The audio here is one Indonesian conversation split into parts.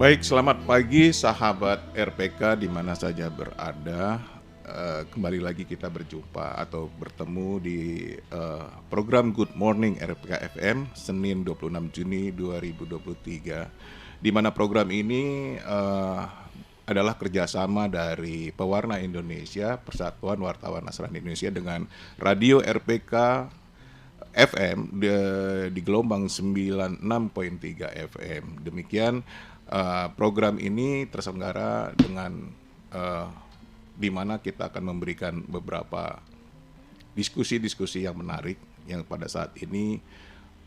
Baik, selamat pagi sahabat RPK di mana saja berada. Kembali lagi kita berjumpa atau bertemu di program Good Morning RPK FM Senin 26 Juni 2023, di mana program ini adalah kerjasama dari Pewarna Indonesia, Persatuan Wartawan Nasional Indonesia, dengan Radio RPK FM di gelombang 96.3 FM. Demikian program ini terselenggara dengan di mana kita akan memberikan beberapa diskusi-diskusi yang menarik yang pada saat ini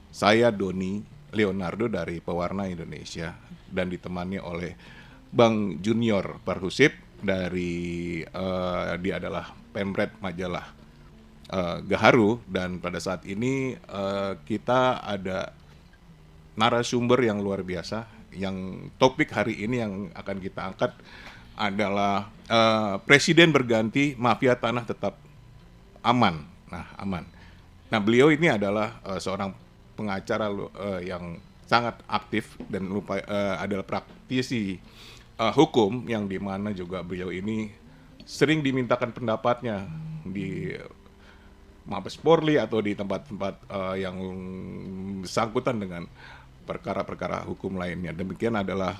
saya Doni Leonardo dari Pewarna Indonesia dan ditemani oleh Bang Junior Parhusip dari dia adalah Pemret Majalah Gaharu, dan pada saat ini kita ada narasumber yang luar biasa. Yang topik hari ini yang akan kita angkat adalah Presiden berganti, mafia tanah tetap aman. Aman. Nah, beliau ini adalah seorang pengacara yang sangat aktif dan adalah praktisi hukum, yang dimana juga beliau ini sering dimintakan pendapatnya di Mabes Polri atau di tempat-tempat yang bersangkutan dengan perkara-perkara hukum lainnya. Demikian adalah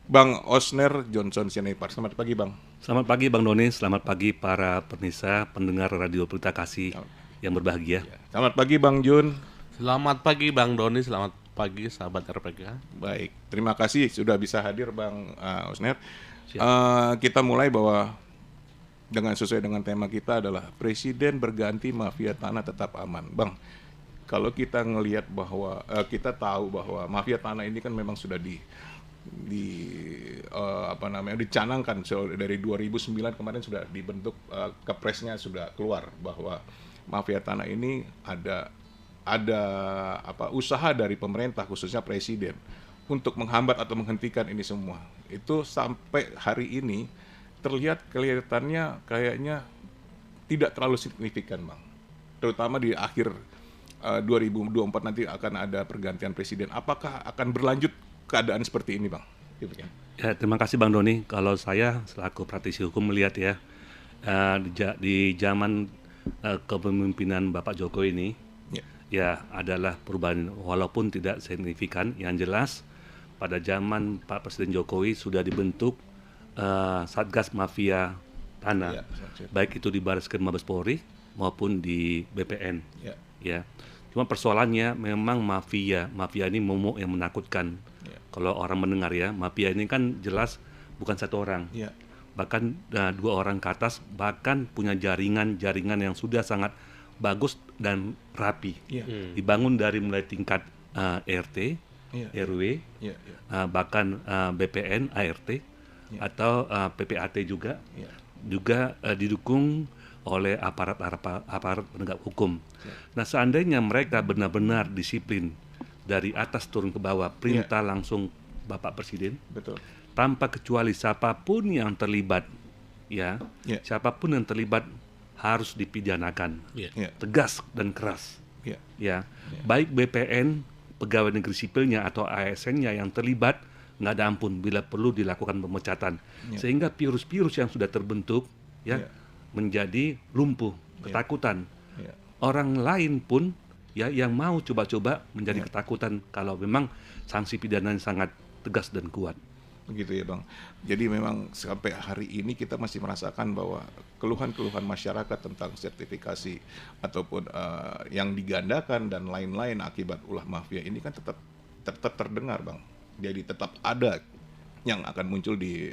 Bang Osner Johnson Sianipar. Selamat pagi, Bang. Selamat pagi, Bang Doni. Selamat pagi para pemirsa pendengar Radio Pelita Kasih yang berbahagia. Selamat pagi, Bang Jun. Selamat pagi, Bang Doni. Selamat pagi, sahabat RPK. Baik, terima kasih sudah bisa hadir, Bang Osner. Kita mulai bahwa dengan sesuai dengan tema kita adalah Presiden berganti, mafia tanah tetap aman. Bang, kalau kita ngelihat bahwa kita tahu bahwa mafia tanah ini kan memang sudah dicanangkan dari 2009 kemarin sudah dibentuk, kepresnya sudah keluar bahwa mafia tanah ini ada usaha dari pemerintah, khususnya presiden, untuk menghambat atau menghentikan ini semua. Itu sampai hari ini kelihatannya kayaknya tidak terlalu signifikan, Bang. Terutama di akhir 2024 nanti akan ada pergantian presiden. Apakah akan berlanjut keadaan seperti ini, Bang? Ya, terima kasih, Bang Doni. Kalau saya selaku praktisi hukum melihat di zaman kepemimpinan Bapak Jokowi ini, ya adalah perubahan walaupun tidak signifikan. Yang jelas pada zaman Pak Presiden Jokowi sudah dibentuk Satgas Mafia Tanah, baik itu di Barreskrim Mabes Polri maupun di BPN. Ya, cuma persoalannya memang mafia ini momok yang menakutkan. Kalau orang mendengar ya, mafia ini kan jelas bukan satu orang, bahkan 2 orang ke atas, bahkan punya jaringan yang sudah sangat bagus dan rapi. Dibangun dari mulai tingkat RT, RW, bahkan BPN, ART, atau PPAT juga didukung oleh aparat penegak hukum. Nah, seandainya mereka benar-benar disiplin dari atas turun ke bawah, perintah langsung Bapak Presiden, betul, tanpa kecuali siapapun yang terlibat, siapapun yang terlibat harus dipidanakan, tegas dan keras. Baik BPN, pegawai negeri sipilnya atau ASN-nya yang terlibat, nggak ada ampun bila perlu dilakukan pemecatan, sehingga virus-virus yang sudah terbentuk menjadi lumpuh, ketakutan. Orang lain pun yang mau coba-coba menjadi ketakutan kalau memang sanksi pidananya sangat tegas dan kuat. Begitu ya, Bang. Jadi memang sampai hari ini kita masih merasakan bahwa keluhan-keluhan masyarakat tentang sertifikasi ataupun yang digandakan dan lain-lain akibat ulah mafia ini kan tetap terdengar, Bang. Jadi tetap ada yang akan muncul di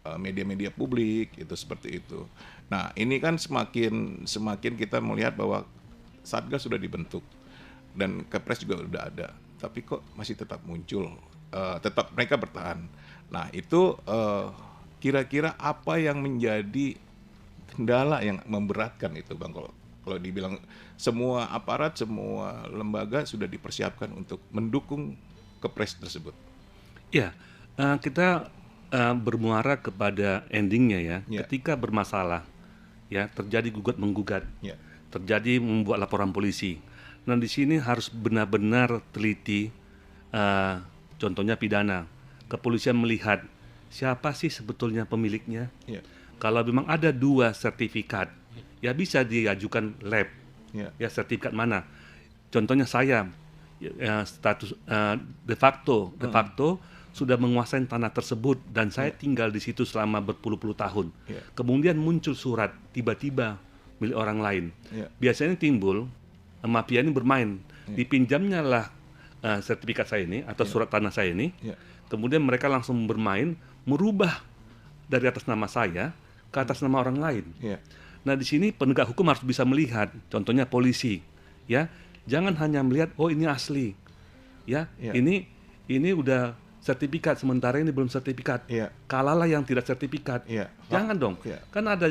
media-media publik, itu seperti itu. Nah, ini kan semakin kita melihat bahwa Satgas sudah dibentuk dan Kepres juga sudah ada, tapi kok masih tetap muncul, tetap mereka bertahan. Nah, itu kira-kira apa yang menjadi kendala yang memberatkan itu, Bang? Kalau dibilang semua aparat, semua lembaga sudah dipersiapkan untuk mendukung Kepres tersebut. Ya, kita bermuara kepada endingnya ya. Ketika bermasalah, terjadi gugat menggugat, terjadi membuat laporan polisi. Nah, di sini harus benar-benar teliti contohnya pidana. Kepolisian melihat siapa sih sebetulnya pemiliknya. Ya. Kalau memang ada 2 sertifikat, ya bisa diajukan lab. Ya. Ya, sertifikat mana? Contohnya saya, status de facto sudah menguasai tanah tersebut dan saya tinggal di situ selama berpuluh-puluh tahun. Ya. Kemudian muncul surat tiba-tiba milik orang lain. Ya. Biasanya timbul mafia ini bermain, dipinjamnya lah sertifikat saya ini atau surat tanah saya ini. Ya. Kemudian mereka langsung bermain merubah dari atas nama saya ke atas nama orang lain. Ya. Nah, di sini penegak hukum harus bisa melihat, contohnya polisi, ya, jangan hanya melihat oh ini asli, ya, Ya. ini udah sertifikat sementara ini belum sertifikat, Ya. kalalah yang tidak sertifikat, Ya. jangan dong, Ya. kan ada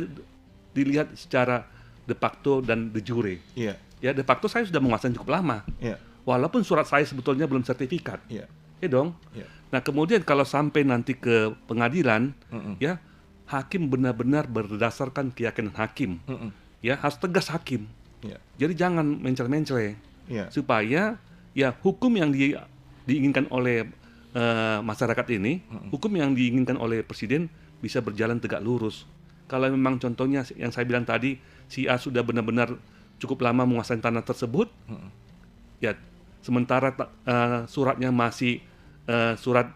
dilihat secara de facto dan de jure, Iya. ya de facto saya sudah menguasai cukup lama, Iya. walaupun surat saya sebetulnya belum sertifikat, Iya. ya dong. Iya. Nah, kemudian kalau sampai nanti ke pengadilan, Mm-mm. ya hakim benar-benar berdasarkan keyakinan hakim, Mm-mm. ya harus tegas hakim. Iya. Jadi jangan mencele-mencele, Iya. supaya ya hukum yang diinginkan oleh masyarakat ini, hukum yang diinginkan oleh presiden bisa berjalan tegak lurus. Kalau memang contohnya yang saya bilang tadi, si A sudah benar-benar cukup lama menguasai tanah tersebut, ya sementara suratnya masih surat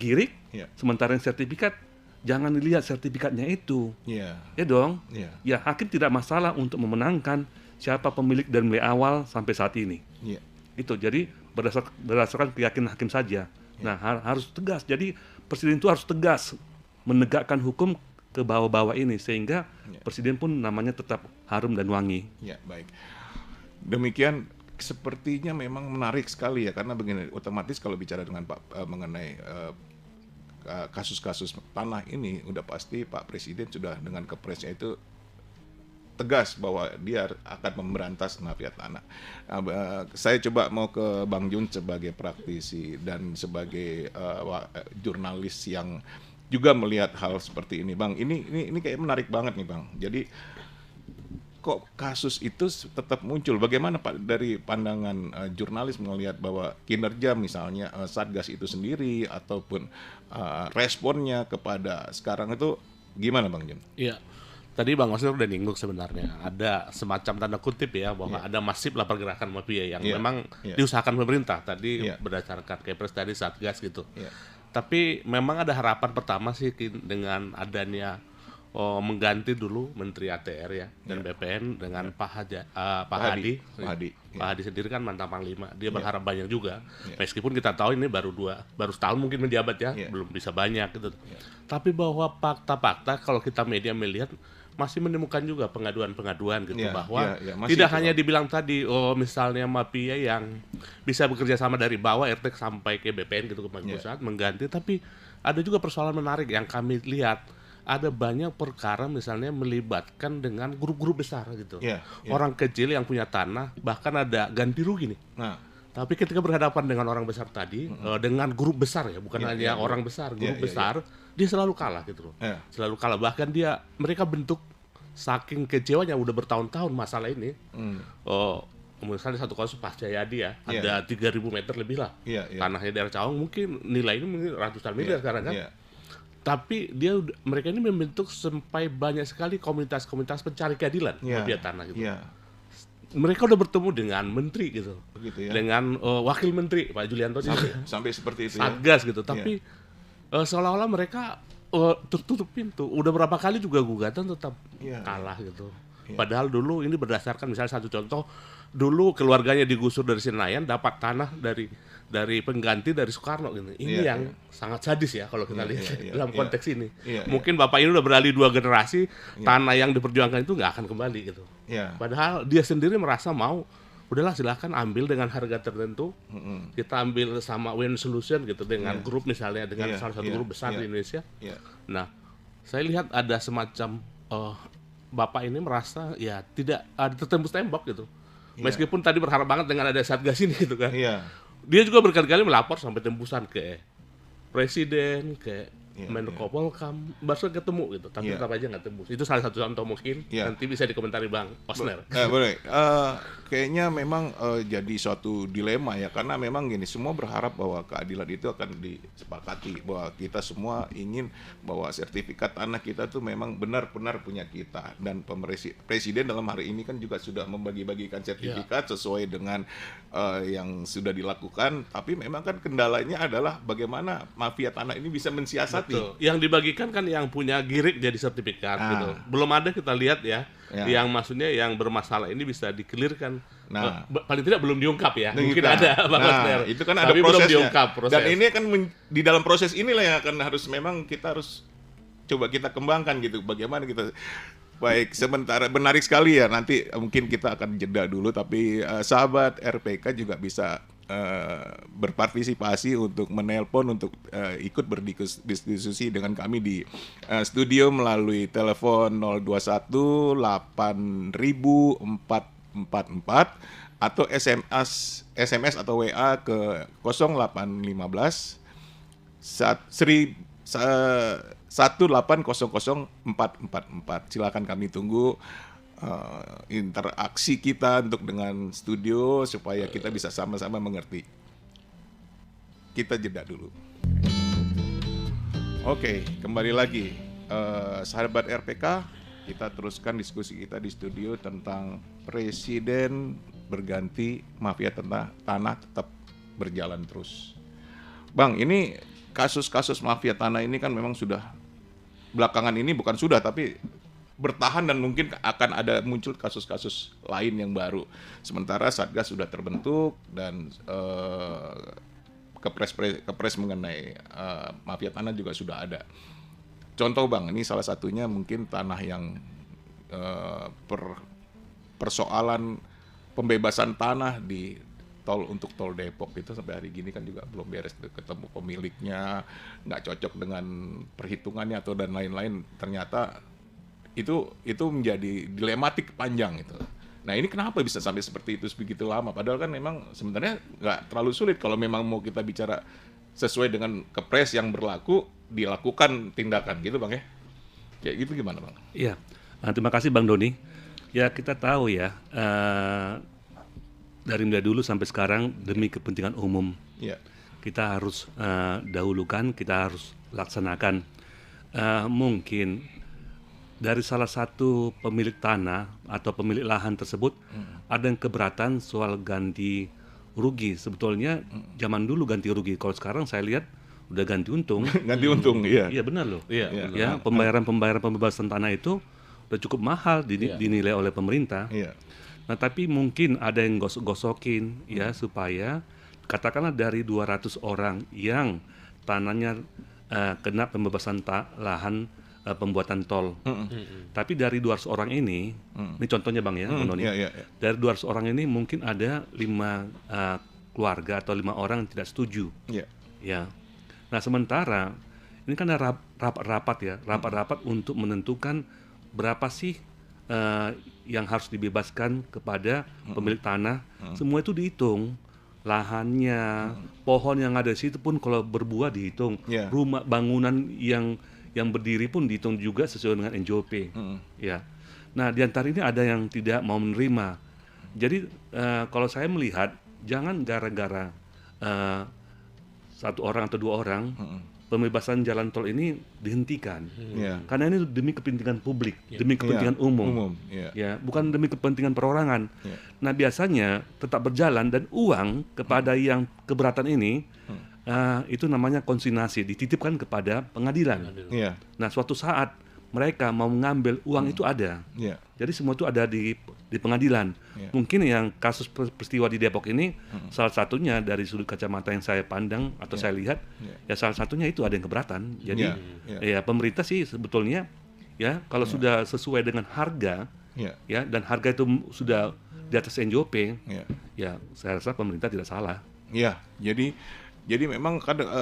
girik, Iya. sementara yang sertifikat jangan dilihat sertifikatnya itu, Iya. ya dong. Iya. Ya hakim tidak masalah untuk memenangkan siapa pemilik dari mulai awal sampai saat ini. Iya. Itu jadi berdasarkan keyakinan hakim saja. Nah harus tegas. Jadi presiden itu harus tegas menegakkan hukum ke bawah-bawah ini sehingga presiden pun namanya tetap harum dan wangi. Ya, baik. Demikian sepertinya memang menarik sekali ya, karena begini, otomatis kalau bicara dengan Pak mengenai kasus-kasus tanah ini, udah pasti Pak Presiden sudah dengan kepresnya itu tegas bahwa dia akan memberantas mafia tanah. Saya coba mau ke Bang Jun sebagai praktisi dan sebagai jurnalis yang juga melihat hal seperti ini, Bang. Ini kayak menarik banget nih, Bang. Jadi kok kasus itu tetap muncul? Bagaimana Pak dari pandangan jurnalis melihat bahwa kinerja misalnya Satgas itu sendiri ataupun responnya kepada sekarang itu gimana, Bang Jun? Iya. Tadi Bang Masir udah nyinggung sebenarnya. Ada semacam tanda kutip ya bahwa ada masif lah pergerakan mafia yang memang diusahakan pemerintah. Tadi berdasarkan Kepres tadi Satgas gitu. Tapi memang ada harapan pertama sih dengan adanya mengganti dulu Menteri ATR ya dan BPN dengan Pak Hadi. Pak Hadi sendiri kan mantan Panglima. Dia berharap banyak juga. Meskipun kita tahu ini baru setahun mungkin menjabat ya, belum bisa banyak gitu. Tapi bahwa fakta-fakta kalau kita media melihat masih menemukan juga pengaduan-pengaduan gitu bahwa tidak hanya dibilang tadi misalnya mafia yang bisa bekerja sama dari bawah RT sampai ke BPN gitu ke pusat mengganti, tapi ada juga persoalan menarik yang kami lihat. Ada banyak perkara misalnya melibatkan dengan grup-grup besar gitu. Orang kecil yang punya tanah bahkan ada ganti rugi nih. Tapi ketika berhadapan dengan orang besar tadi, dengan grup besar ya, bukan hanya orang besar, grup besar, dia selalu kalah gitu loh. Selalu kalah. Bahkan mereka bentuk saking kecewanya udah bertahun-tahun masalah ini. Misalnya satu kasus Pak Jayadi ya, ada 3.000 meter lebih lah. Tanahnya daerah Cawang mungkin nilainya mungkin ratusan miliar sekarang kan. Tapi mereka ini membentuk sampai banyak sekali komunitas-komunitas pencari keadilan mafia tanah gitu. Mereka udah bertemu dengan menteri gitu, dengan wakil menteri Pak Julianto sampai seperti itu Satgas gitu. Tapi seolah-olah mereka tertutup pintu. Udah berapa kali juga gugatan tetap kalah gitu. Padahal dulu ini berdasarkan misalnya satu contoh, dulu keluarganya digusur dari Senayan dapat tanah dari pengganti dari Soekarno gitu. Ini yang sangat sadis ya kalau kita lihat dalam konteks ini. Mungkin bapak ini udah beralih 2 generasi, tanah yang diperjuangkan itu nggak akan kembali gitu. Padahal dia sendiri merasa mau, udahlah silakan ambil dengan harga tertentu. Kita ambil sama Win Solution gitu dengan grup misalnya dengan salah satu grup besar di Indonesia. Nah, saya lihat ada semacam bapak ini merasa ya tidak ada tertembus tembok gitu. Meskipun tadi berharap banget dengan ada Satgas ini gitu kan. Dia juga berkali-kali melapor sampai tembusan ke presiden, ke Menko Polkam, baru ketemu gitu, tapi tetap aja nggak tembus. Itu salah satu contoh mungkin. Nanti bisa dikomentari Bang Osner. Boleh. Kayaknya memang jadi suatu dilema ya, karena memang gini, semua berharap bahwa keadilan itu akan disepakati, bahwa kita semua ingin bahwa sertifikat tanah kita tuh memang benar-benar punya kita, dan presiden dalam hari ini kan juga sudah membagi-bagikan sertifikat sesuai dengan yang sudah dilakukan, tapi memang kan kendalanya adalah bagaimana mafia tanah ini bisa mensiasati. Betul. Yang dibagikan kan yang punya girik jadi sertifikat gitu. Belum ada kita lihat ya, yang maksudnya yang bermasalah ini bisa dikelirkan. Paling tidak belum diungkap ya. Mungkin ada Bang Osner. Itu kan ada tapi prosesnya. Belum diungkap proses. Dan ini kan di dalam proses inilah yang akan kita harus coba kita kembangkan gitu. Bagaimana kita baik, sementara menarik sekali ya, nanti mungkin kita akan jeda dulu, tapi sahabat RPK juga bisa berpartisipasi untuk menelpon, untuk ikut berdiskusi dengan kami di studio melalui telepon 021 8444 atau SMS atau WA ke 0815 1800444. Silakan, kami tunggu interaksi kita untuk dengan studio supaya kita bisa sama-sama mengerti. Kita jeda dulu. Oke, kembali lagi sahabat RPK, kita teruskan diskusi kita di studio tentang presiden berganti, mafia tanah tetap berjalan terus. Bang, ini kasus-kasus mafia tanah ini kan memang sudah belakangan ini, bukan sudah tapi bertahan, dan mungkin akan ada muncul kasus-kasus lain yang baru. Sementara Satgas sudah terbentuk dan kepres mengenai mafia tanah juga sudah ada. Contoh Bang, ini salah satunya mungkin tanah yang persoalan pembebasan tanah di untuk tol Depok itu sampai hari gini kan juga belum beres ketemu pemiliknya, nggak cocok dengan perhitungannya atau dan lain-lain. Ternyata itu menjadi dilematik panjang itu. Nah ini kenapa bisa sampai seperti itu begitu lama? Padahal kan memang sebenarnya nggak terlalu sulit kalau memang mau kita bicara sesuai dengan kepres yang berlaku, dilakukan tindakan gitu Bang ya. Kayak gitu gimana Bang? Iya, terima kasih Bang Doni. Ya kita tahu ya, dari mulai dulu sampai sekarang demi kepentingan umum, kita harus dahulukan, kita harus laksanakan. Mungkin dari salah satu pemilik tanah atau pemilik lahan tersebut ada yang keberatan soal ganti rugi. Sebetulnya zaman dulu ganti rugi, kalau sekarang saya lihat udah ganti untung. Ganti untung, iya. Iya benar loh. Ya, pembayaran pembebasan tanah itu udah cukup mahal dinilai oleh pemerintah. Nah tapi mungkin ada yang gosok-gosokin ya, supaya katakanlah dari 200 orang yang tanahnya kena pembebasan lahan pembuatan tol. Tapi dari 200 orang ini contohnya Bang ya, Bang Doni. Dari 200 orang ini mungkin ada 5 keluarga atau 5 orang yang tidak setuju. Ya. Nah, sementara ini kan ada rapat-rapat untuk menentukan berapa sih yang harus dibebaskan kepada pemilik tanah. Semua itu dihitung. Lahannya, pohon yang ada di situ pun kalau berbuah dihitung. Rumah bangunan yang berdiri pun dihitung juga sesuai dengan NJOP. Ya. Nah, di antara ini ada yang tidak mau menerima. Jadi kalau saya melihat, jangan gara-gara 1 orang atau 2 orang pembebasan jalan tol ini dihentikan. Karena ini demi kepentingan publik, demi kepentingan umum. Ya, bukan demi kepentingan perorangan. Nah, biasanya tetap berjalan dan uang kepada yang keberatan ini itu namanya konsignasi, dititipkan kepada pengadilan. Nah, suatu saat mereka mau mengambil uang itu ada. Jadi semua itu ada di pengadilan. Mungkin yang kasus peristiwa di Depok ini salah satunya dari sudut kacamata yang saya pandang atau saya lihat, ya salah satunya itu ada yang keberatan. Jadi ya pemerintah sih sebetulnya ya kalau sudah sesuai dengan harga ya, dan harga itu sudah di atas NJOP, ya saya rasa pemerintah tidak salah. Jadi memang kadang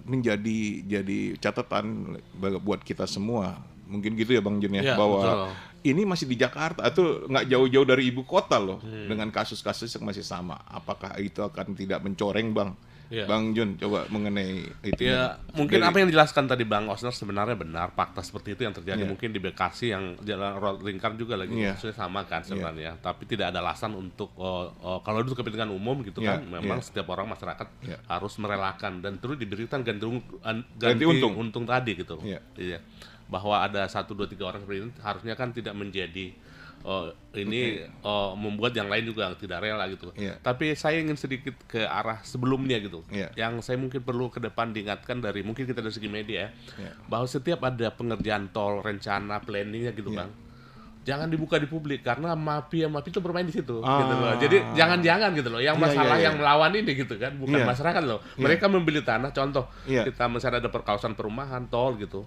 menjadi catatan buat kita semua. Mungkin gitu ya Bang Jun ya, bahwa betul. Ini masih di Jakarta atau nggak jauh-jauh dari ibu kota loh, dengan kasus-kasus yang masih sama. Apakah itu akan tidak mencoreng Bang Bang Jun, coba mengenai itu. Ya, mungkin apa yang dijelaskan tadi Bang Osner sebenarnya benar, fakta seperti itu yang terjadi. Mungkin di Bekasi yang jalan road lingkar juga lagi maksudnya sama kan sebenarnya. Tapi tidak ada alasan untuk kalau itu kepentingan umum gitu kan, memang setiap orang masyarakat harus merelakan dan terus diberikan ganti untung tadi gitu. Iya. Bahwa ada 1, 2, 3 orang seperti ini harusnya kan tidak menjadi membuat yang lain juga tidak rela gitu. Tapi saya ingin sedikit ke arah sebelumnya gitu. Yang saya mungkin perlu ke depan diingatkan mungkin kita dari segi media bahwa setiap ada pengerjaan tol, rencana, planningnya gitu Bang, jangan dibuka di publik karena mafia itu bermain di situ gitu loh. Jadi jangan gitu loh. Yang masalah yang melawan ini gitu kan, bukan masyarakat loh. Mereka membeli tanah, contoh kita misalnya ada kawasan perumahan, tol gitu.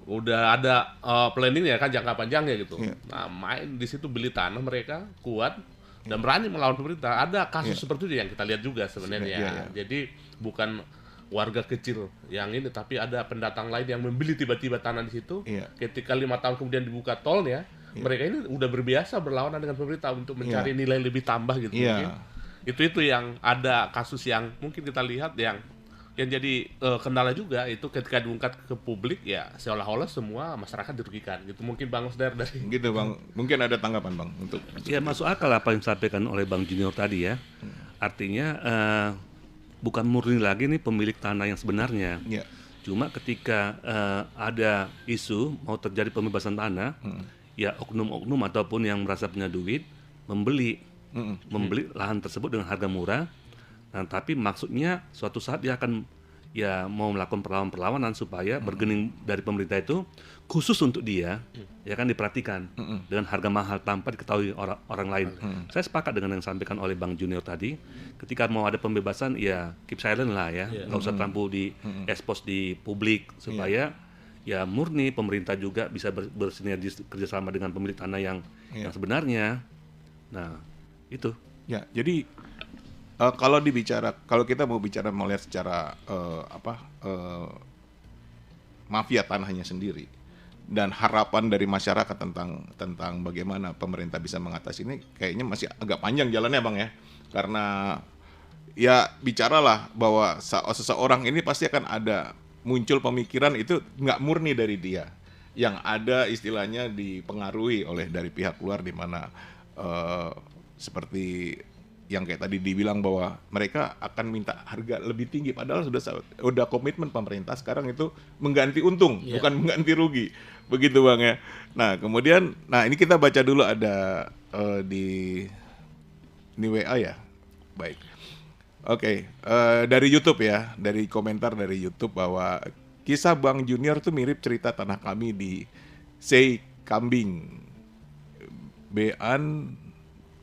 Udah ada planning ya kan jangka panjangnya gitu. Nah, main di situ beli tanah mereka kuat dan berani melawan pemerintah. Ada kasus seperti itu yang kita lihat juga sebenarnya. Jadi bukan warga kecil yang ini, tapi ada pendatang lain yang membeli tiba-tiba tanah di situ. Ketika 5 tahun kemudian dibuka tolnya, mereka ini udah berbiasa berlawanan dengan pemerintah untuk mencari nilai lebih tambah gitu. Itu yang ada kasus yang mungkin kita lihat yang jadi kendala juga itu ketika diungkap ke publik ya seolah-olah semua masyarakat dirugikan gitu. Mungkin Bang Osder dari gitu Bang, mungkin ada tanggapan Bang untuk ya masuk akal apa yang disampaikan oleh Bang Junior tadi ya. Artinya bukan murni lagi nih pemilik tanah yang sebenarnya. Cuma ketika ada isu mau terjadi pembebasan tanah, ya oknum-oknum ataupun yang merasa punya duit membeli lahan tersebut dengan harga murah. Nah, tapi maksudnya suatu saat dia akan ya mau melakukan perlawanan supaya bergening dari pemerintah itu khusus untuk dia ya kan diperhatikan dengan harga mahal tanpa diketahui orang lain. Saya sepakat dengan yang disampaikan oleh Bang Junior tadi, ketika mau ada pembebasan ya keep silent lah ya, nggak usah terlalu di expose di publik supaya ya murni pemerintah juga bisa bersinergi kerjasama dengan pemilik tanah yang sebenarnya. Nah itu. Ya jadi kalau kita mau melihat secara mafia tanahnya sendiri dan harapan dari masyarakat tentang bagaimana pemerintah bisa mengatasi ini kayaknya masih agak panjang jalannya Bang ya, karena ya bicaralah bahwa seseorang ini pasti akan ada muncul pemikiran itu nggak murni dari dia, yang ada istilahnya dipengaruhi oleh dari pihak luar di mana seperti yang kayak tadi dibilang bahwa mereka akan minta harga lebih tinggi padahal sudah komitmen pemerintah sekarang itu mengganti untung bukan mengganti rugi, begitu Bang ya. Nah kemudian ini kita baca dulu ada di WA ya, baik. Oke, dari YouTube ya, dari komentar dari YouTube bahwa kisah Bang Junior tuh mirip cerita tanah kami di Sei Kambing Bean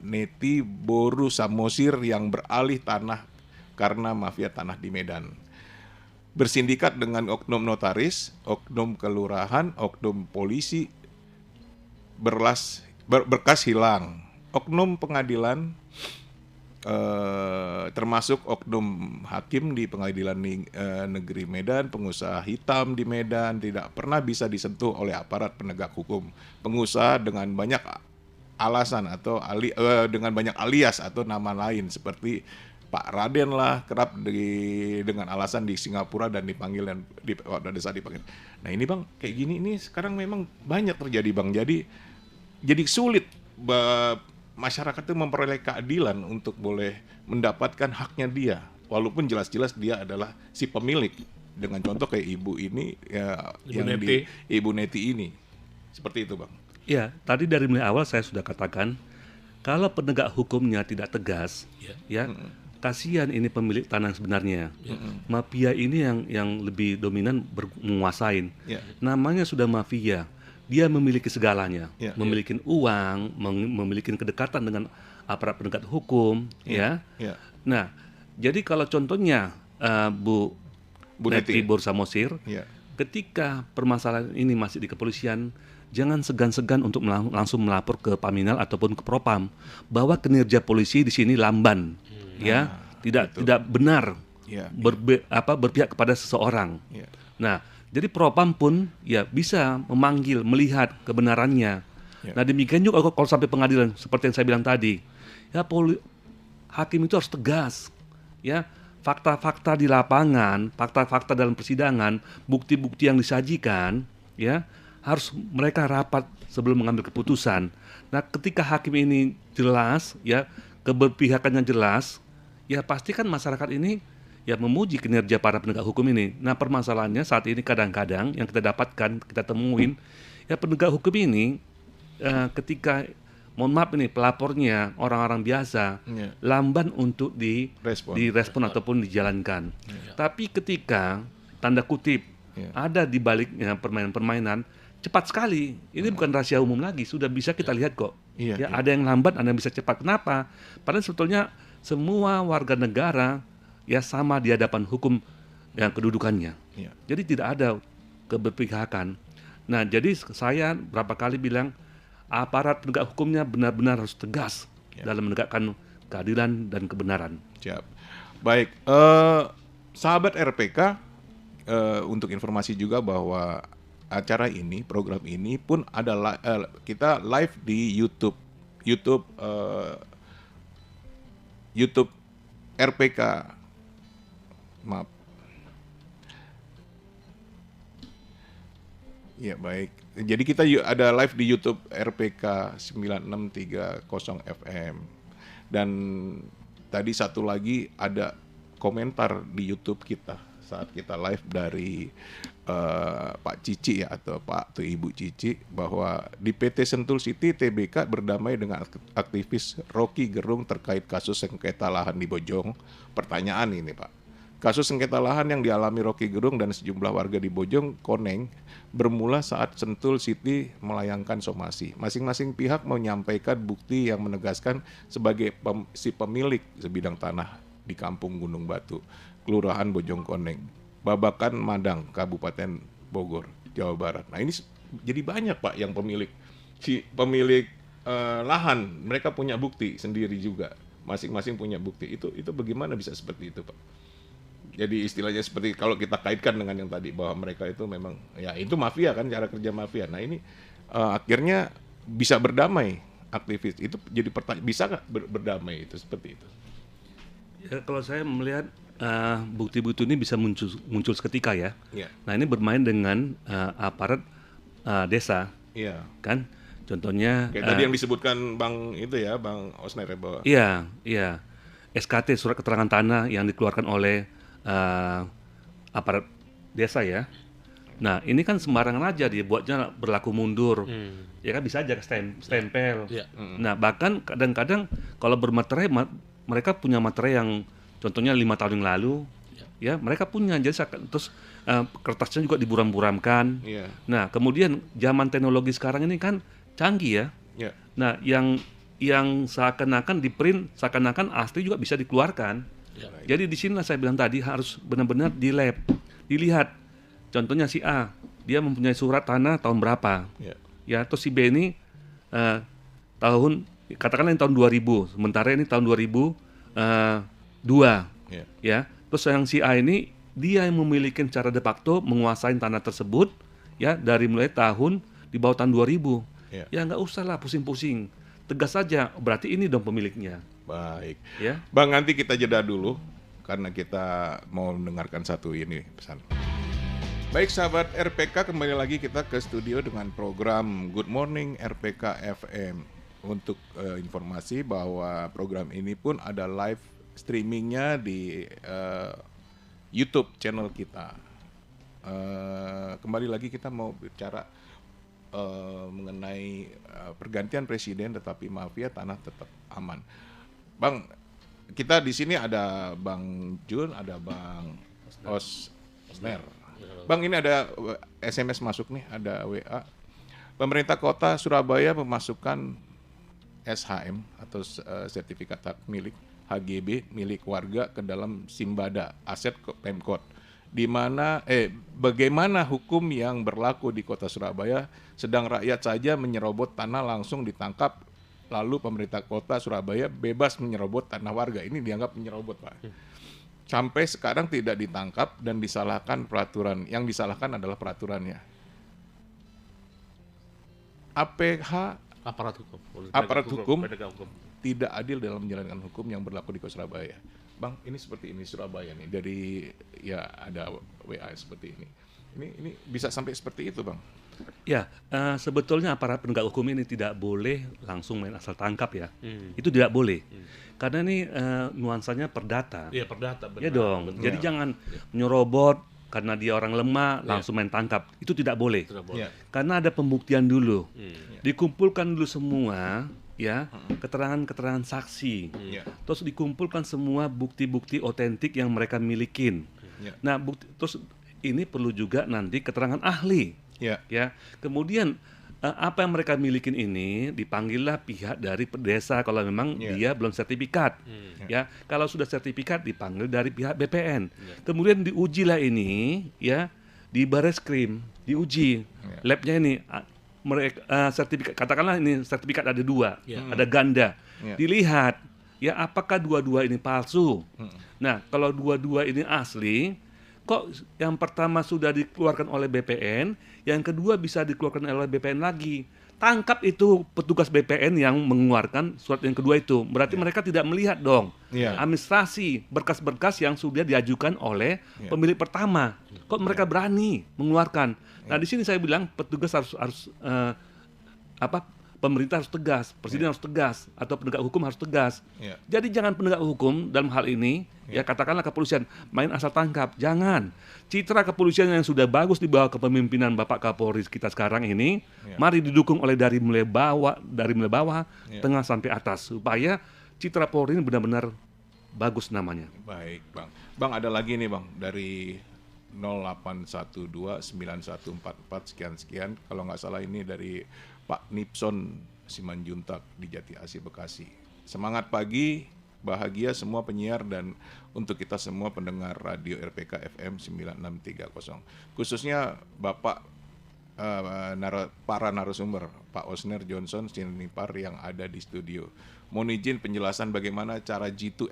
Neti Boru Samosir yang beralih tanah karena mafia tanah di Medan. Bersindikat dengan oknum notaris, oknum kelurahan, oknum polisi, berkas hilang, oknum pengadilan, termasuk oknum hakim di pengadilan negeri Medan, pengusaha hitam di Medan tidak pernah bisa disentuh oleh aparat penegak hukum. Pengusaha dengan banyak alasan atau dengan banyak alias atau nama lain seperti Pak Raden lah kerap dengan alasan di Singapura dan dipanggil dan pada saat dipanggil. Nah ini Bang kayak gini ini sekarang memang banyak terjadi Bang. Jadi sulit masyarakat itu memperoleh keadilan untuk boleh mendapatkan haknya dia walaupun jelas-jelas dia adalah si pemilik. Dengan contoh kayak ibu ini ya Ibu Neti ini. Seperti itu Bang. Ya, tadi dari mulai awal saya sudah katakan kalau penegak hukumnya tidak tegas, kasihan ini pemilik tanah sebenarnya. Mafia ini yang lebih dominan menguasain. Namanya sudah mafia, dia memiliki segalanya, memiliki uang, memiliki kedekatan dengan aparat penegak hukum, Nah, jadi kalau contohnya Bu Neti Boru Samosir, ketika permasalahan ini masih di kepolisian, jangan segan-segan untuk langsung melapor ke Paminal ataupun ke Propam bahwa kinerja polisi di sini lamban, tidak benar, berpihak kepada seseorang. Nah, jadi Propam pun ya bisa memanggil, melihat kebenarannya. Nah, demikian juga kalau sampai pengadilan seperti yang saya bilang tadi, ya hakim itu harus tegas, fakta-fakta di lapangan, fakta-fakta dalam persidangan, bukti-bukti yang disajikan, ya harus mereka rapat sebelum mengambil keputusan. Nah, ketika hakim ini jelas, ya keberpihakannya jelas, ya pasti kan masyarakat ini ya memuji kinerja para penegak hukum ini. Nah, permasalahannya saat ini kadang-kadang yang kita dapatkan, kita temuin, ya penegak hukum ini ketika mohon maaf ini pelapornya orang-orang biasa lamban untuk direspon ataupun dijalankan. Tapi ketika tanda kutip ada di baliknya permainan-permainan cepat sekali. Ini bukan rahasia umum lagi, sudah bisa kita lihat kok. Ada yang lambat, ada yang bisa cepat. Kenapa? Padahal sebetulnya semua warga negara ya sama di hadapan hukum yang kedudukannya. Jadi tidak ada keberpihakan. Nah, jadi saya berapa kali bilang aparat penegak hukumnya benar-benar harus tegas dalam menegakkan keadilan dan kebenaran. Siap. Baik, sahabat RPK, untuk informasi juga bahwa acara ini, program ini pun ada kita live di YouTube RPK. Maaf. Ya, baik. Jadi kita ada live di YouTube RPK 9630 FM. Dan tadi satu lagi ada komentar di YouTube kita saat kita live dari Pak Cici ya, atau Pak atau Ibu Cici, bahwa di PT Sentul City TBK berdamai dengan aktivis Rocky Gerung terkait kasus sengketa lahan di Bojong. Pertanyaan ini, Pak. Kasus sengketa lahan yang dialami Rocky Gerung dan sejumlah warga di Bojong Koneng bermula saat Sentul City melayangkan somasi. Masing-masing pihak menyampaikan bukti yang menegaskan sebagai si pemilik sebidang tanah di Kampung Gunung Batu, Kelurahan Bojong Koneng, Babakan Madang, Kabupaten Bogor, Jawa Barat. Nah, ini jadi banyak, Pak, yang si pemilik lahan, mereka punya bukti sendiri juga. Masing-masing punya bukti. Itu bagaimana bisa seperti itu, Pak? Jadi istilahnya seperti kalau kita kaitkan dengan yang tadi, bahwa mereka itu memang ya itu mafia kan, cara kerja mafia. Nah, ini akhirnya bisa berdamai aktivis. Itu jadi bisa nggak berdamai itu seperti itu? Ya, kalau saya melihat bukti-bukti ini bisa muncul seketika ya. Nah, ini bermain dengan aparat desa. Kan? Contohnya kayak tadi yang disebutkan Bang Osner ya, bahwa SKT, surat keterangan tanah yang dikeluarkan oleh aparat desa ya. Nah, ini kan sembarangan aja dibuatnya berlaku mundur. Ya kan, bisa aja stempel. Nah, bahkan kadang-kadang kalau bermaterai, mereka punya materai yang contohnya 5 tahun yang lalu, ya mereka punya, jadi terus kertasnya juga diburam-buramkan. Nah, kemudian zaman teknologi sekarang ini kan canggih ya. Nah, yang seakan-akan di-print, seakan-akan asli juga bisa dikeluarkan. Jadi di sinilah saya bilang tadi harus benar-benar di lab, dilihat. Contohnya si A, dia mempunyai surat tanah tahun berapa, ya, atau si B ini katakanlah tahun 2000, sementara ini tahun 2002, ya. Terus yang si A ini dia yang memiliki secara de facto menguasai tanah tersebut, ya, dari mulai tahun di bawah tahun 2000. Ya nggak usah lah pusing-pusing, tegas saja, berarti ini dong pemiliknya. Baik, Bang, nanti kita jeda dulu karena kita mau mendengarkan satu ini pesan. Baik, sahabat RPK, kembali lagi kita ke studio dengan program Good Morning RPK FM. Untuk informasi bahwa program ini pun ada live streamingnya di YouTube channel kita. Kembali lagi kita mau bicara mengenai pergantian presiden, tetapi mafia tanah tetap aman. Bang, kita di sini ada Bang Jun, ada Bang Osner. Bang, ini ada SMS masuk nih, ada WA. Pemerintah Kota Surabaya memasukkan SHM atau sertifikat hak milik HGB milik warga ke dalam Simbada, aset Pemkot. Di mana bagaimana hukum yang berlaku di Kota Surabaya, sedang rakyat saja menyerobot tanah langsung ditangkap, lalu pemerintah Kota Surabaya bebas menyerobot tanah warga. Ini dianggap menyerobot, Pak. Sampai sekarang tidak ditangkap dan disalahkan peraturan. Yang disalahkan adalah peraturannya. APH aparat hukum tidak adil dalam menjalankan hukum yang berlaku di Kota Surabaya. Bang, ini seperti ini Surabaya nih, dari ya ada WA seperti ini. Ini bisa sampai seperti itu, Bang. Ya, sebetulnya aparat penegak hukum ini tidak boleh langsung main asal tangkap ya. Itu tidak boleh. Karena ini nuansanya perdata. Iya, perdata. Benar. Ya dong. Jadi jangan nyerobot karena dia orang lemah langsung main tangkap. Itu tidak boleh. Karena ada pembuktian dulu. Dikumpulkan dulu semua ya, keterangan-keterangan saksi. Terus dikumpulkan semua bukti-bukti otentik yang mereka milikin. Nah, terus ini perlu juga nanti keterangan ahli. Ya. Kemudian apa yang mereka milikin ini dipanggillah pihak dari desa kalau memang dia belum sertifikat. Ya, kalau sudah sertifikat dipanggil dari pihak BPN. Kemudian diujilah ini ya di Bareskrim, diuji labnya ini. Mereka sertifikat, katakanlah ini sertifikat ada 2, ada ganda. Dilihat ya apakah dua-dua ini palsu. Nah, kalau dua-dua ini asli, kok yang pertama sudah dikeluarkan oleh BPN, yang kedua bisa dikeluarkan oleh BPN lagi. Tangkap itu petugas BPN yang mengeluarkan surat yang kedua itu. Berarti mereka tidak melihat dong administrasi berkas-berkas yang sudah diajukan oleh pemilik pertama. Kok mereka berani mengeluarkan? Nah, di sini saya bilang petugas harus pemerintah harus tegas, presiden harus tegas, atau penegak hukum harus tegas. Jadi jangan penegak hukum dalam hal ini, ya katakanlah kepolisian, main asal tangkap. Jangan. Citra kepolisian yang sudah bagus di bawah kepemimpinan Bapak Kapolri kita sekarang ini, mari didukung oleh dari mulai bawah, tengah sampai atas, supaya citra Polri ini benar-benar bagus namanya. Baik, Bang. Bang, ada lagi nih, Bang, dari 08129144 sekian-sekian, kalau nggak salah ini dari Pak Nipson Simanjuntak di Jati Asih Bekasi. Semangat pagi, bahagia semua penyiar dan untuk kita semua pendengar radio RPK FM 9630. Khususnya Bapak para narasumber, Pak Osner Johnson Sinipar yang ada di studio. Mohon izin penjelasan bagaimana cara Jitu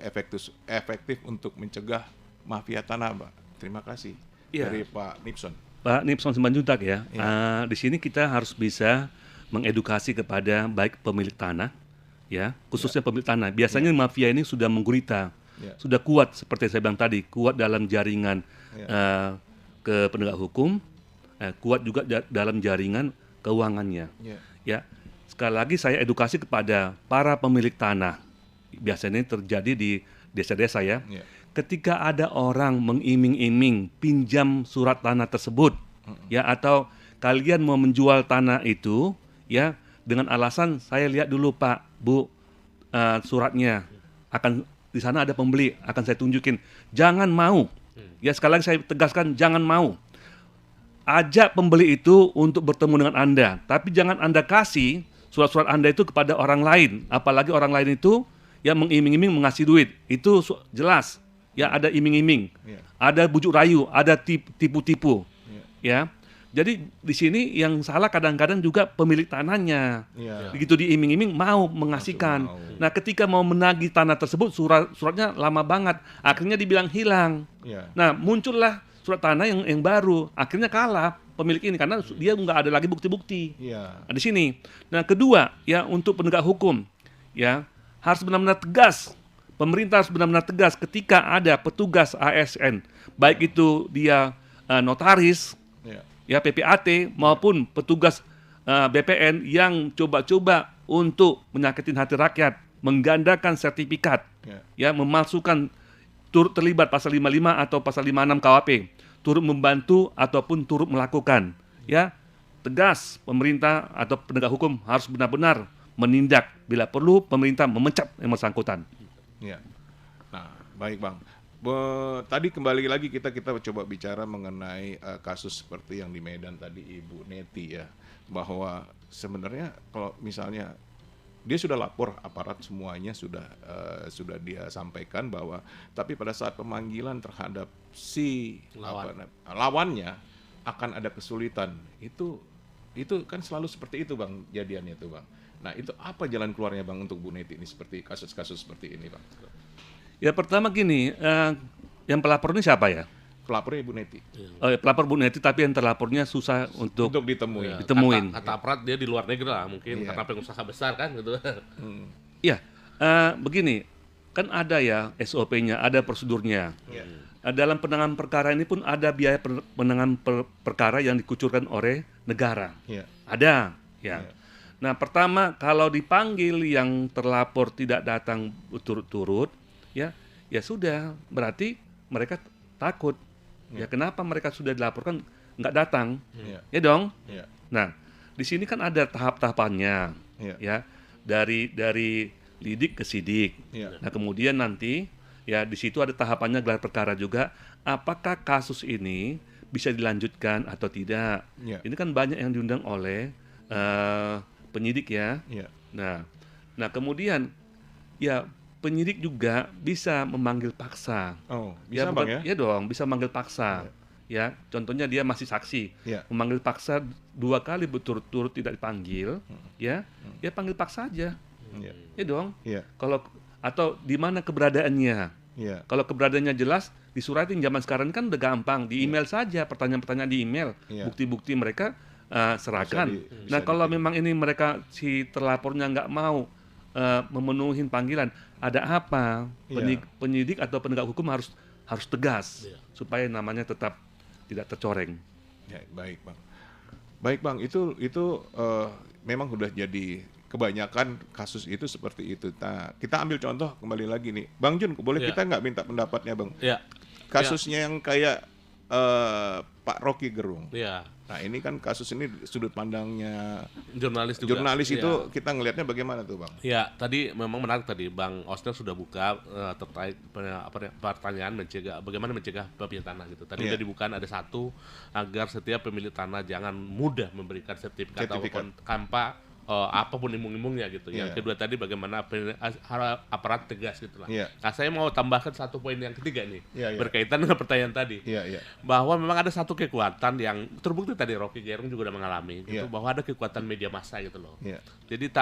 efektif untuk mencegah mafia tanah, Pak. Terima kasih. Dari Pak Nipson. Pak Nipson Simanjuntak ya. Di sini kita harus bisa mengedukasi kepada baik pemilik tanah, ya, khususnya pemilik tanah. Biasanya mafia ini sudah menggurita, sudah kuat seperti saya bilang tadi, kuat dalam jaringan ke penegak hukum, kuat juga dalam jaringan keuangannya. Ya, sekali lagi saya edukasi kepada para pemilik tanah. Biasanya terjadi di desa-desa ya. Ketika ada orang mengiming-iming pinjam surat tanah tersebut, ya, atau kalian mau menjual tanah itu, ya, dengan alasan saya lihat dulu Pak, Bu, suratnya akan di sana ada pembeli, akan saya tunjukin. Jangan mau, ya, sekali lagi saya tegaskan, jangan mau. Ajak pembeli itu untuk bertemu dengan Anda, tapi jangan Anda kasih surat-surat Anda itu kepada orang lain, apalagi orang lain itu yang mengiming-iming mengasih duit, itu jelas. Ya, ada iming-iming, ada bujuk rayu, ada tipu-tipu, ya. Jadi di sini yang salah kadang-kadang juga pemilik tanahnya, begitu diiming-iming mau mengasihkan. Nah, ketika mau menagih tanah tersebut suratnya lama banget, akhirnya dibilang hilang. Nah, muncullah surat tanah yang baru, akhirnya kalah pemilik ini karena dia nggak ada lagi bukti-bukti. Nah, di sini. Nah, kedua ya untuk penegak hukum, ya harus benar-benar tegas. Pemerintah harus benar-benar tegas ketika ada petugas ASN, baik itu dia notaris, ya PPAT maupun petugas BPN yang coba-coba untuk menyakitin hati rakyat, menggandakan sertifikat, ya memalsukan, turut terlibat pasal 55 atau pasal 56 KUHP, turut membantu ataupun turut melakukan, ya tegas pemerintah atau penegak hukum harus benar-benar menindak, bila perlu pemerintah memecat yang bersangkutan. Ya, nah baik Bang. Tadi kembali lagi kita coba bicara mengenai kasus seperti yang di Medan tadi Ibu Neti ya, bahwa sebenarnya kalau misalnya dia sudah lapor aparat semuanya sudah dia sampaikan bahwa tapi pada saat pemanggilan terhadap si lawannya akan ada kesulitan. Itu kan selalu seperti itu Bang jadiannya itu Bang. Nah, itu apa jalan keluarnya Bang untuk Bu Neti ini seperti kasus-kasus seperti ini Bang? Ya pertama gini, yang pelapor ini siapa ya? Pelapornya Ibu Neti. Pelapor Bu Neti, tapi yang terlapornya susah untuk ditemuin. Kata aparat dia di luar negeri lah, mungkin karena pengusaha besar kan gitu. Iya, begini, kan ada ya SOP-nya, ada prosedurnya. Dalam penanganan perkara ini pun ada biaya penanganan perkara yang dikucurkan oleh negara. Ada, ya. Nah, pertama kalau dipanggil yang terlapor tidak datang berturut-turut, ya sudah, berarti mereka takut. Ya kenapa mereka sudah dilaporkan nggak datang? Ya dong. Nah, di sini kan ada tahap-tahapannya, ya dari lidik ke sidik. Nah, kemudian nanti ya di situ ada tahapannya gelar perkara juga. Apakah kasus ini bisa dilanjutkan atau tidak? Ini kan banyak yang diundang oleh penyidik ya. Nah kemudian ya penyidik juga bisa memanggil paksa. Bisa Bang ya? Ya dong, bisa memanggil paksa. Ya, contohnya dia masih saksi, memanggil paksa 2 kali berturut-turut tidak dipanggil, ya panggil paksa aja. Ya dong. Kalau atau di mana keberadaannya. Kalau keberadaannya jelas, disuratin. Zaman sekarang kan udah gampang, di email saja, pertanyaan-pertanyaan di email, bukti-bukti mereka serahkan. Nah, kalau memang ini mereka si terlapornya nggak mau memenuhi panggilan, ada apa? Penyidik atau penegak hukum harus tegas supaya namanya tetap tidak tercoreng. Baik bang, itu memang sudah jadi kebanyakan kasus itu seperti itu. Nah, kita ambil contoh kembali lagi nih, Bang Jun, boleh kita nggak minta pendapatnya bang? Kasusnya yang kayak Pak Rocky Gerung. Nah ini kan kasus ini sudut pandangnya jurnalis juga. Jurnalis itu kita ngelihatnya bagaimana tuh bang? Ya tadi memang menarik tadi Bang Osner sudah buka terkait pertanyaan bagaimana mencegah mafia tanah gitu. Tadi udah dibuka ada satu, agar setiap pemilik tanah jangan mudah memberikan sertifikat. Ataupun kampa apapun imung-imungnya gitu. Yang kedua tadi bagaimana aparat tegas gitu lah. Nah saya mau tambahkan satu poin yang ketiga nih, berkaitan dengan pertanyaan tadi, bahwa memang ada satu kekuatan yang terbukti tadi Rocky Gerung juga udah mengalami, gitu, bahwa ada kekuatan media massa gitu loh. Jadi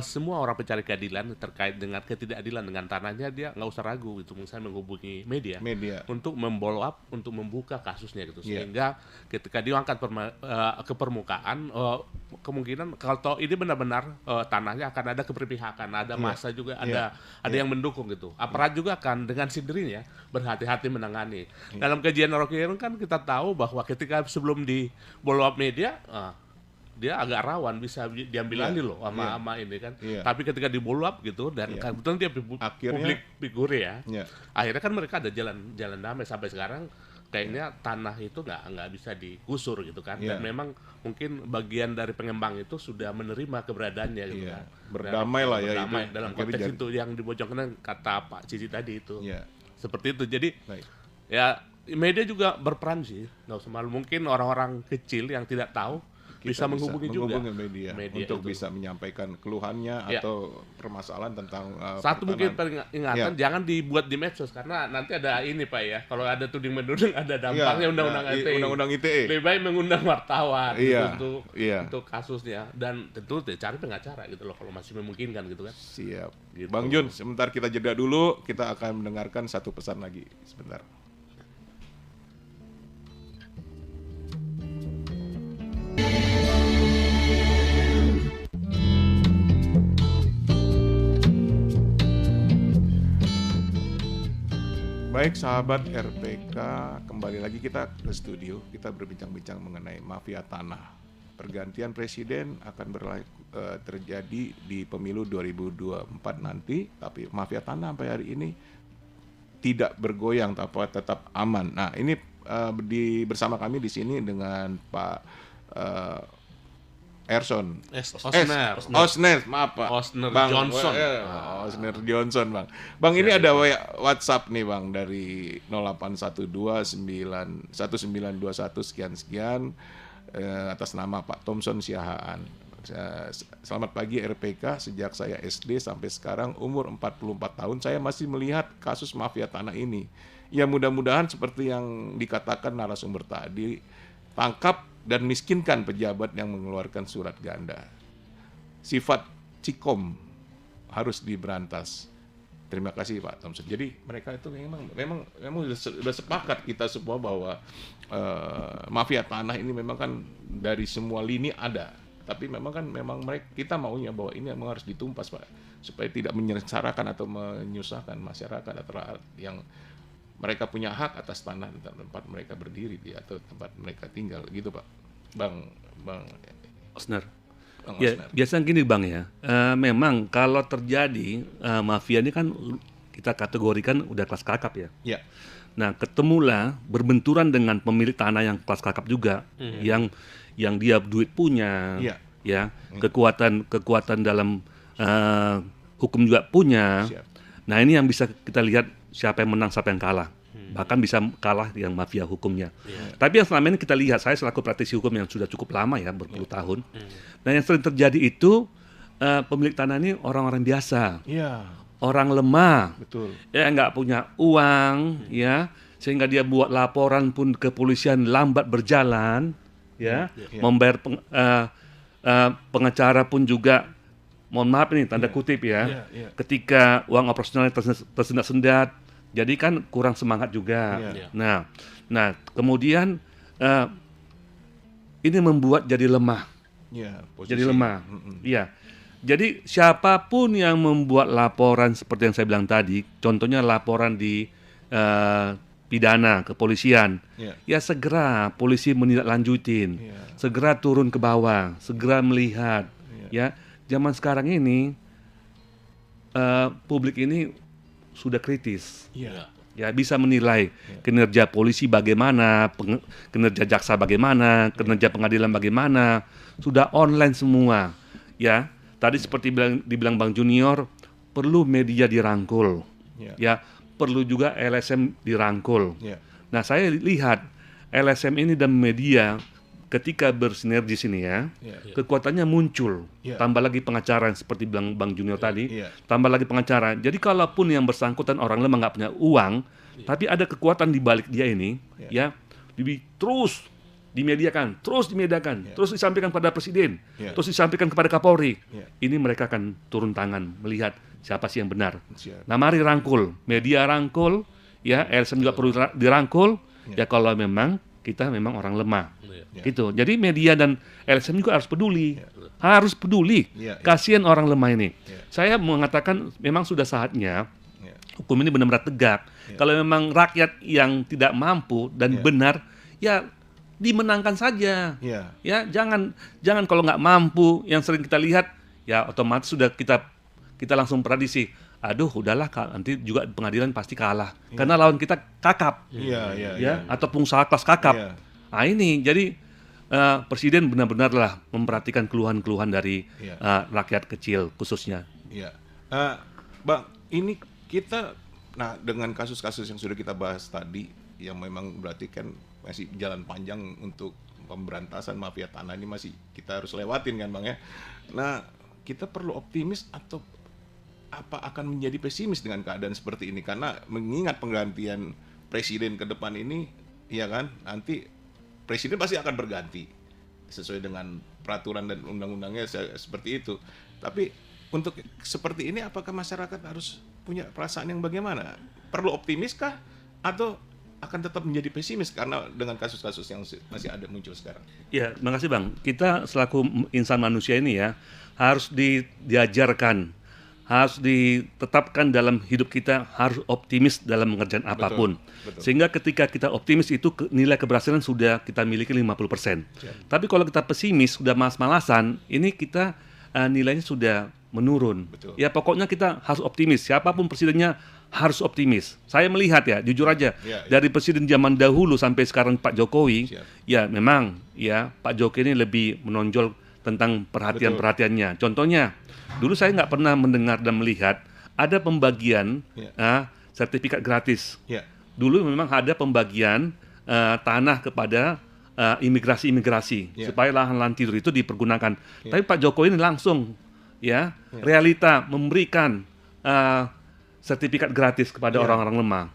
semua orang pencari keadilan terkait dengan ketidakadilan dengan tanahnya dia nggak usah ragu gitu, misalnya menghubungi media untuk memblow up, untuk membuka kasusnya gitu, sehingga ketika diangkat ke permukaan, kemungkinan kalau ini benar-benar tanahnya akan ada keberpihakan, ada massa juga, ada yang mendukung gitu. Aparat juga akan dengan sendirinya berhati-hati menangani. Dalam kajian Rocky Gerung kan kita tahu bahwa ketika sebelum di blow up media, dia agak rawan bisa diambil alih loh sama ini kan. Tapi ketika di blow up gitu dan kebetulan dia publik figur ya, akhirnya kan mereka ada jalan damai sampai sekarang. Kayaknya tanah itu nggak bisa digusur gitu kan, dan memang mungkin bagian dari pengembang itu sudah menerima keberadaannya gitu kan, berdamai lah ya itu dalam konteks itu yang dibojongkan kata Pak Cici tadi itu seperti itu. Jadi ya media juga berperan sih, nggak usah malu, mungkin orang-orang kecil yang tidak tahu bisa menghubungi juga media untuk itu bisa menyampaikan keluhannya atau permasalahan tentang satu mungkin peringatan jangan dibuat di medsos, karena nanti ada ini Pak ya, kalau ada tuding menuding ada dampaknya undang-undang ITE. Lebih baik mengundang wartawan untuk kasusnya, dan tentu cari pengacara gitu loh kalau masih memungkinkan gitu kan. Siap gitu. Bang Jun, sebentar kita jeda dulu, kita akan mendengarkan satu pesan lagi sebentar. Baik sahabat RPK, kembali lagi kita ke studio, kita berbincang-bincang mengenai mafia tanah. Pergantian presiden akan terjadi di pemilu 2024 nanti, tapi mafia tanah sampai hari ini tidak bergoyang, tapi tetap aman. Nah ini bersama kami di sini dengan Pak Osner, maaf Pak. Osner Bang, Johnson. Osner Johnson, Bang. Bang, ini ada WhatsApp nih, Bang, dari 0812919221 sekian-sekian atas nama Pak Thompson Siahaan. Selamat pagi RPK, sejak saya SD sampai sekarang umur 44 tahun saya masih melihat kasus mafia tanah ini. Ya mudah-mudahan seperti yang dikatakan narasumber tadi, tangkap dan miskinkan pejabat yang mengeluarkan surat ganda. Sifat cikom harus diberantas. Terima kasih Pak Thompson. Jadi mereka itu memang sudah sepakat kita semua bahwa mafia tanah ini memang kan dari semua lini ada. Tapi memang kita maunya bahwa ini memang harus ditumpas Pak, supaya tidak menyengsarakan atau menyusahkan masyarakat atau yang mereka punya hak atas tanah tempat mereka berdiri atau tempat mereka tinggal gitu Pak. Bang Osner. Ya, biasanya gini Bang ya, memang kalau terjadi mafia ini kan kita kategorikan udah kelas kakap ya. Ya. Nah, ketemulah berbenturan dengan pemilik tanah yang kelas kakap juga, yang dia duit punya, ya, kekuatan dalam hukum juga punya. Siap. Nah, ini yang bisa kita lihat siapa yang menang, siapa yang kalah. Bahkan bisa kalah yang mafia hukumnya. Tapi yang selama ini kita lihat, saya selaku praktisi hukum yang sudah cukup lama ya, berpuluh tahun. Dan yang sering terjadi itu pemilik tanah ini orang-orang biasa, orang lemah, betul, ya nggak punya uang, ya, sehingga dia buat laporan pun ke kepolisian lambat berjalan, ya, membayar pengacara pun juga, mohon maaf ini tanda kutip ya, ketika uang operasionalnya tersendat-sendat, jadi kan kurang semangat juga. Nah kemudian ini membuat jadi lemah. Jadi lemah. Iya. Jadi siapapun yang membuat laporan seperti yang saya bilang tadi, contohnya laporan di pidana kepolisian, ya segera polisi menindaklanjutin, segera turun ke bawah, segera melihat. Ya, zaman sekarang ini publik ini sudah kritis. Ya, bisa menilai kinerja polisi bagaimana, kinerja jaksa bagaimana, kinerja pengadilan bagaimana, sudah online semua. Ya, tadi seperti dibilang Bang Junior, perlu media dirangkul, ya, perlu juga LSM dirangkul. Nah, saya lihat LSM ini dan media ketika bersinergi sini ya, kekuatannya muncul. Tambah lagi pengacara seperti bilang Bang Junior tadi, tambah lagi pengacara. Jadi kalaupun yang bersangkutan orang lemah nggak punya uang, tapi ada kekuatan di balik dia ini, ya, terus dimediakan, terus disampaikan pada presiden, terus disampaikan kepada Kapolri. Ini mereka akan turun tangan melihat siapa sih yang benar. Nah, mari rangkul, media rangkul, ya, LSM juga perlu dirangkul. Ya, kalau memang kita memang orang lemah, gitu. Jadi media dan LSM juga harus peduli, kasihan orang lemah ini. Saya mengatakan memang sudah saatnya hukum ini benar-benar tegak. Kalau memang rakyat yang tidak mampu dan benar, ya dimenangkan saja. Ya, jangan kalau nggak mampu, yang sering kita lihat, ya otomatis sudah kita langsung prediksi. Aduh, udahlah, nanti juga pengadilan pasti kalah karena lawan kita kakap, atau pengusaha kelas kakap. Nah, ini jadi presiden benar-benarlah memperhatikan keluhan-keluhan dari rakyat kecil khususnya. Bang, ini kita, nah dengan kasus-kasus yang sudah kita bahas tadi, yang memang berarti kan masih jalan panjang untuk pemberantasan mafia tanah ini, masih kita harus lewatin kan Bang ya. Nah, kita perlu optimis atau apa akan menjadi pesimis dengan keadaan seperti ini, karena mengingat penggantian presiden ke depan ini, ya kan, nanti presiden pasti akan berganti sesuai dengan peraturan dan undang-undangnya seperti itu. Tapi untuk seperti ini, apakah masyarakat harus punya perasaan yang bagaimana? Perlu optimis kah atau akan tetap menjadi pesimis karena dengan kasus-kasus yang masih ada muncul sekarang? Ya, terima kasih Bang. Kita selaku insan manusia ini ya harus diajarkan, harus ditetapkan dalam hidup kita, harus optimis dalam mengerjakan apapun. Betul. Sehingga ketika kita optimis itu nilai keberhasilan sudah kita miliki 50%. Tapi kalau kita pesimis, sudah malas-malasan, ini kita nilainya sudah menurun. Betul. Ya pokoknya kita harus optimis. Siapapun presidennya harus optimis. Saya melihat ya, jujur aja, dari presiden zaman dahulu sampai sekarang Pak Jokowi, ya memang ya Pak Jokowi ini lebih menonjol tentang perhatiannya. Contohnya, dulu saya nggak pernah mendengar dan melihat ada pembagian sertifikat gratis. Dulu memang ada pembagian tanah kepada imigrasi supaya lahan-lahan tidur itu dipergunakan. Tapi Pak Jokowi ini langsung realita memberikan sertifikat gratis kepada orang-orang lemah.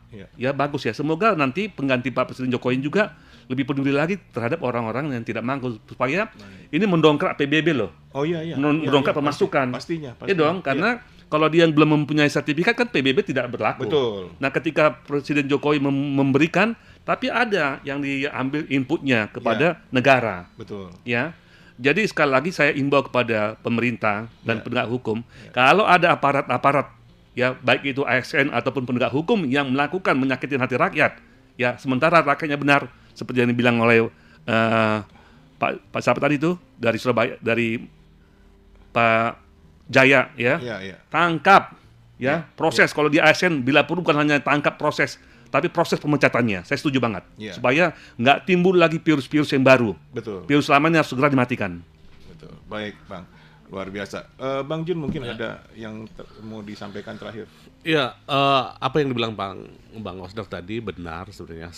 Ya bagus ya. Semoga nanti pengganti Pak Presiden Jokowi juga lebih peduli lagi terhadap orang-orang yang tidak mampu, supaya ini mendongkrak PBB loh. Mendongkrak pemasukan. Pastinya. Ya dong, karena kalau dia belum mempunyai sertifikat kan PBB tidak berlaku. Betul. Nah, ketika Presiden Jokowi memberikan, tapi ada yang diambil inputnya kepada negara. Betul. Ya. Jadi sekali lagi saya imbau kepada pemerintah dan penegak hukum, kalau ada aparat-aparat ya baik itu ASN ataupun penegak hukum yang melakukan menyakitin hati rakyat, ya sementara rakyatnya benar seperti yang dibilang oleh Pak sahabat tadi itu dari Surabaya, dari Pak Jaya ya, tangkap ya, proses kalau di ASN bila perlu bukan hanya tangkap proses, tapi proses pemecatannya. Saya setuju banget supaya nggak timbul lagi virus-virus yang baru. Betul. Virus lamanya harus segera dimatikan. Betul. Baik, Bang. Luar biasa. Bang Jun mungkin ada yang mau disampaikan terakhir. Iya, apa yang dibilang Bang Osdar tadi benar sebenarnya.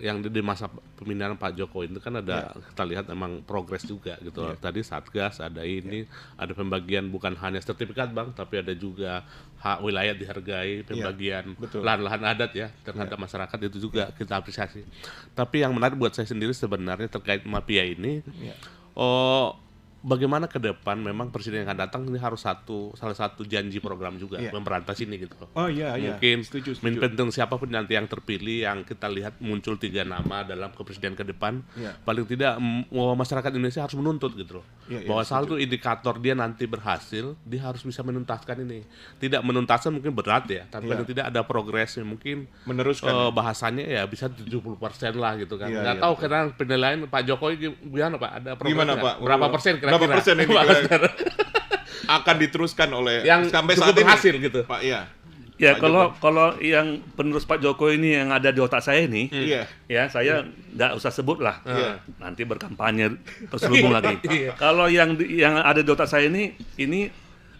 Yang di masa pemilihan Pak Jokowi itu kan ada kita lihat memang progres juga gitu. Tadi Satgas ada ini, ada pembagian bukan hanya sertifikat Bang, tapi ada juga hak wilayah dihargai, pembagian lahan-lahan adat ya terhadap masyarakat itu juga kita apresiasi. Tapi yang menarik buat saya sendiri sebenarnya terkait mafia ini, bagaimana ke depan memang presiden yang akan datang ini harus salah satu janji program juga memberantas ini gitu. Mungkin setuju. penting siapapun nanti yang terpilih yang kita lihat muncul 3 nama dalam kepresiden ke depan, paling tidak masyarakat Indonesia harus menuntut gitu loh. Bahwa salah satu indikator dia nanti berhasil, dia harus bisa menuntaskan ini. Tidak menuntaskan mungkin berat ya, tapi paling tidak ada progresnya mungkin meneruskan bahasanya ya bisa 70% lah gitu kan. Nggak tahu karena penilaian Pak Jokowi gimana Pak? Ada progresnya? Gimana Pak? Berapa persen kira-kira? Berapa persen ini akan diteruskan oleh yang sampai saat ini berhasil gitu Pak? Iya. Ya kalau yang penerus Pak Jokowi ini yang ada di otak saya ini, ya saya nggak usah sebut lah, nanti berkampanye terselubung lagi. Kalau yang ada di otak saya ini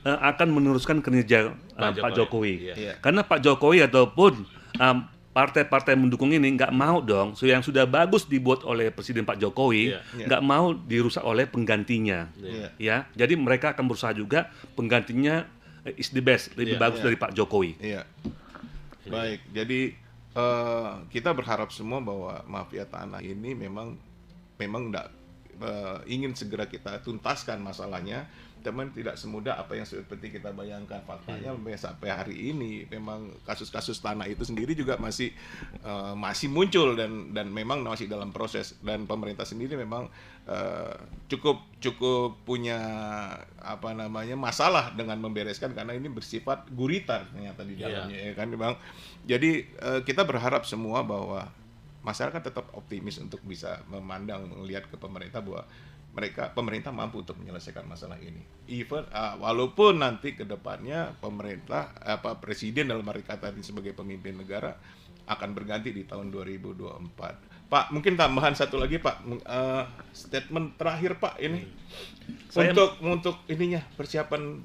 akan meneruskan kinerja Pak Jokowi. Karena Pak Jokowi ataupun partai-partai mendukung ini nggak mau dong, yang sudah bagus dibuat oleh Presiden Pak Jokowi nggak mau dirusak oleh penggantinya, ya. Jadi mereka akan berusaha juga penggantinya is the best, lebih bagus dari Pak Jokowi. Baik, jadi kita berharap semua bahwa mafia tanah ini memang nggak ingin segera kita tuntaskan masalahnya. Teman tidak semudah apa yang seperti kita bayangkan. Faktanya sampai hari ini memang kasus-kasus tanah itu sendiri juga masih muncul dan memang masih dalam proses, dan pemerintah sendiri memang cukup punya masalah dengan membereskan karena ini bersifat gurita ternyata di dalamnya ya kan Bang. Jadi kita berharap semua bahwa masyarakat tetap optimis untuk bisa melihat ke pemerintah bahwa pemerintah mampu untuk menyelesaikan masalah ini. Even walaupun nanti ke depannya pemerintah presiden dalam arti kata ini sebagai pemimpin negara akan berganti di tahun 2024. Pak, mungkin tambahan satu lagi Pak, statement terakhir Pak ini. Untuk ininya persiapan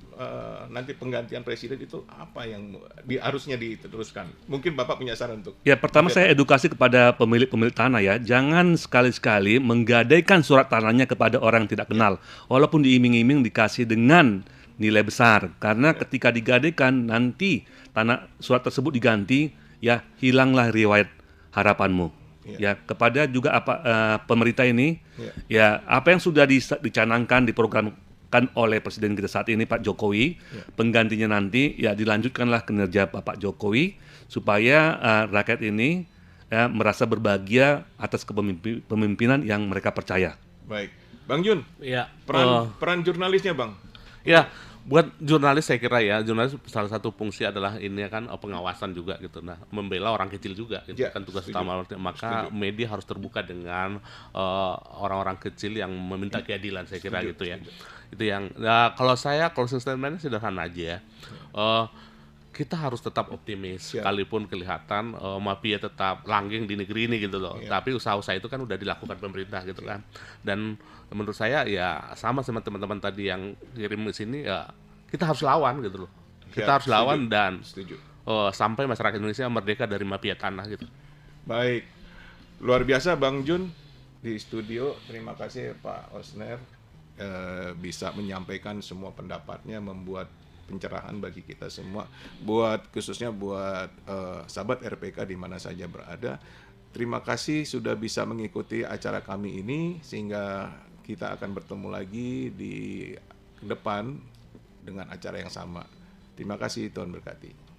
nanti penggantian presiden itu apa yang harusnya diteruskan? Mungkin Bapak punya saran untuk. Ya, pertama saya edukasi kepada pemilik tanah ya, jangan sekali-sekali menggadaikan surat tanahnya kepada orang yang tidak kenal, walaupun diiming-iming dikasih dengan nilai besar, karena ketika digadaikan nanti surat tersebut diganti, ya hilanglah riwayat harapanmu. Ya, kepada juga pemerintah ini, ya apa yang sudah dicanangkan, diprogramkan oleh Presiden kita saat ini Pak Jokowi, penggantinya nanti ya dilanjutkanlah kinerja Bapak Jokowi supaya rakyat ini merasa berbahagia atas kepemimpinan yang mereka percaya. Baik, Bang Jun, peran jurnalisnya Bang. Ya, buat jurnalis saya kira ya, jurnalis salah satu fungsi adalah ini kan pengawasan juga gitu. Nah, membela orang kecil juga gitu kan tugas utama. Maka media harus terbuka dengan orang-orang kecil yang meminta keadilan saya kira gitu ya. Itu yang kalau closing statement-nya sederhana aja ya. Kita harus tetap optimis sekalipun kelihatan mafia tetap langgeng di negeri ini gitu loh. Tapi usaha-usaha itu kan udah dilakukan pemerintah gitu kan. Dan menurut saya ya sama teman-teman tadi yang kirim ke sini ya kita harus lawan gitu loh. Kita harus lawan dan sampai masyarakat Indonesia merdeka dari mafia tanah gitu. Baik. Luar biasa Bang Jun di studio. Terima kasih Pak Osner bisa menyampaikan semua pendapatnya, membuat pencerahan bagi kita semua, khususnya buat sahabat RPK di mana saja berada. Terima kasih sudah bisa mengikuti acara kami ini, sehingga kita akan bertemu lagi di depan dengan acara yang sama. Terima kasih, Tuhan berkati.